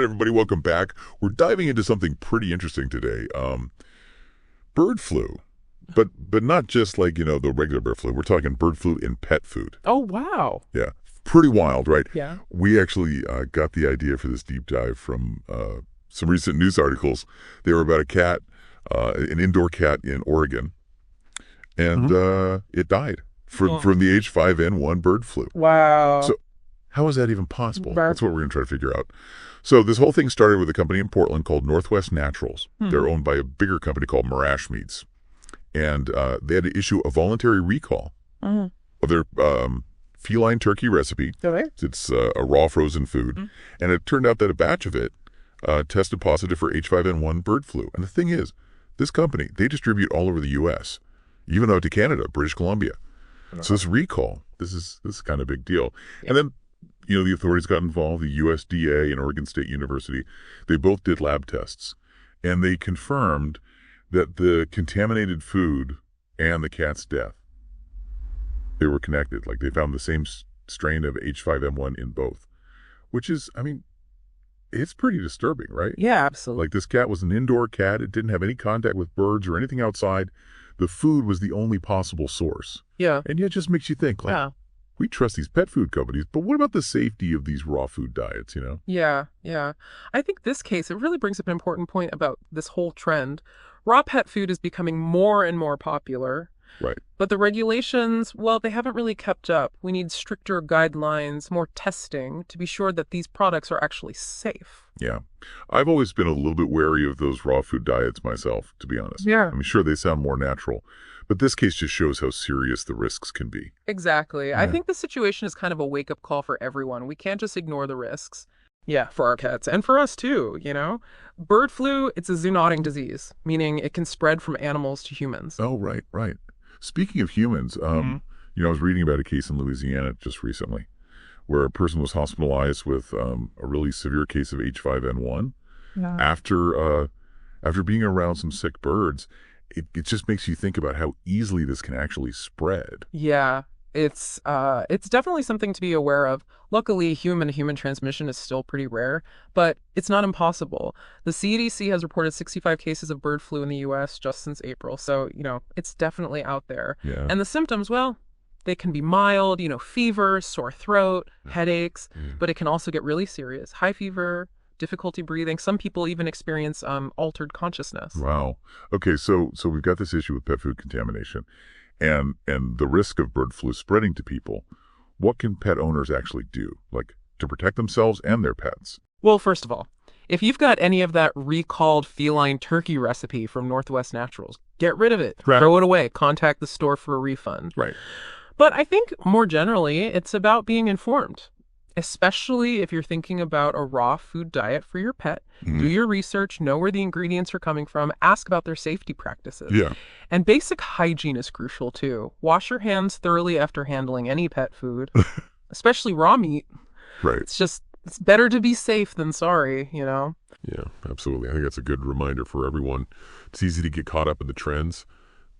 everybody. Welcome back. We're diving into something pretty interesting today. Bird flu. But not just like, the regular bird flu. We're talking bird flu in pet food. Oh, wow. Yeah. Pretty wild, right? Yeah. We actually got the idea for this deep dive from some recent news articles. They were about a cat, an indoor cat in Oregon, and it died from the H5N1 bird flu. Wow. So how is that even possible? That's what we're going to try to figure out. So this whole thing started with a company in Portland called Northwest Naturals. They're owned by a bigger company called Marash Meats. And they had to issue a voluntary recall of their Feline Turkey Recipe. Okay. It's a raw frozen food. And it turned out that a batch of it tested positive for H5N1 bird flu. And the thing is, this company, they distribute all over the U.S., even out to Canada, British Columbia. So this recall, this is kind of a big deal. Yeah. And then, the authorities got involved, the USDA and Oregon State University. They both did lab tests. And they confirmed that the contaminated food and the cat's death, they were connected. Like, they found the same strain of H5N1 in both, which is, it's pretty disturbing, right? Yeah, absolutely. Like, this cat was an indoor cat. It didn't have any contact with birds or anything outside. The food was the only possible source. Yeah. And yet it just makes you think, like, we trust these pet food companies, but what about the safety of these raw food diets, Yeah. I think this case, it really brings up an important point about this whole trend. Raw pet food is becoming more and more popular. Right. But the regulations, well, they haven't really kept up. We need stricter guidelines, more testing to be sure that these products are actually safe. Yeah. I've always been a little bit wary of those raw food diets myself, to be honest. Yeah. Sure, they sound more natural, but this case just shows how serious the risks can be. Exactly. Yeah. I think the situation is kind of a wake-up call for everyone. We can't just ignore the risks. Yeah, for our pets and for us too, Bird flu, it's a zoonotic disease, meaning it can spread from animals to humans. Oh, right. Speaking of humans, I was reading about a case in Louisiana just recently where a person was hospitalized with a really severe case of H5N1 after being around some sick birds. It just makes you think about how easily this can actually spread. Yeah. It's definitely something to be aware of. Luckily, human-to-human transmission is still pretty rare, but it's not impossible. The CDC has reported 65 cases of bird flu in the U.S. just since April, so, it's definitely out there. Yeah. And the symptoms, well, they can be mild, fever, sore throat, headaches, but it can also get really serious. High fever, difficulty breathing. Some people even experience altered consciousness. Wow. Okay, so we've got this issue with pet food contamination. And the risk of bird flu spreading to people. What can pet owners actually do, like to protect themselves and their pets? Well, first of all, if you've got any of that recalled feline turkey recipe from Northwest Naturals, get rid of it. Right. Throw it away. Contact the store for a refund. Right. But I think more generally, it's about being informed, especially if you're thinking about a raw food diet for your pet. Do your research, know where the ingredients are coming from, ask about their safety practices. Yeah. And basic hygiene is crucial too. Wash your hands thoroughly after handling any pet food, especially raw meat. Right. It's better to be safe than sorry, Yeah, absolutely. I think that's a good reminder for everyone. It's easy to get caught up in the trends,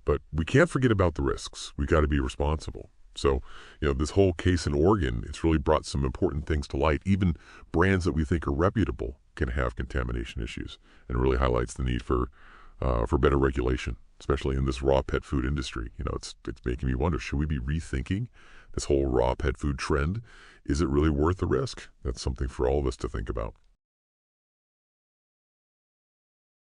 but we can't forget about the risks. We got to be responsible. So, this whole case in Oregon, it's really brought some important things to light. Even brands that we think are reputable can have contamination issues, and it really highlights the need for better regulation, especially in this raw pet food industry. It's making me wonder, should we be rethinking this whole raw pet food trend? Is it really worth the risk? That's something for all of us to think about.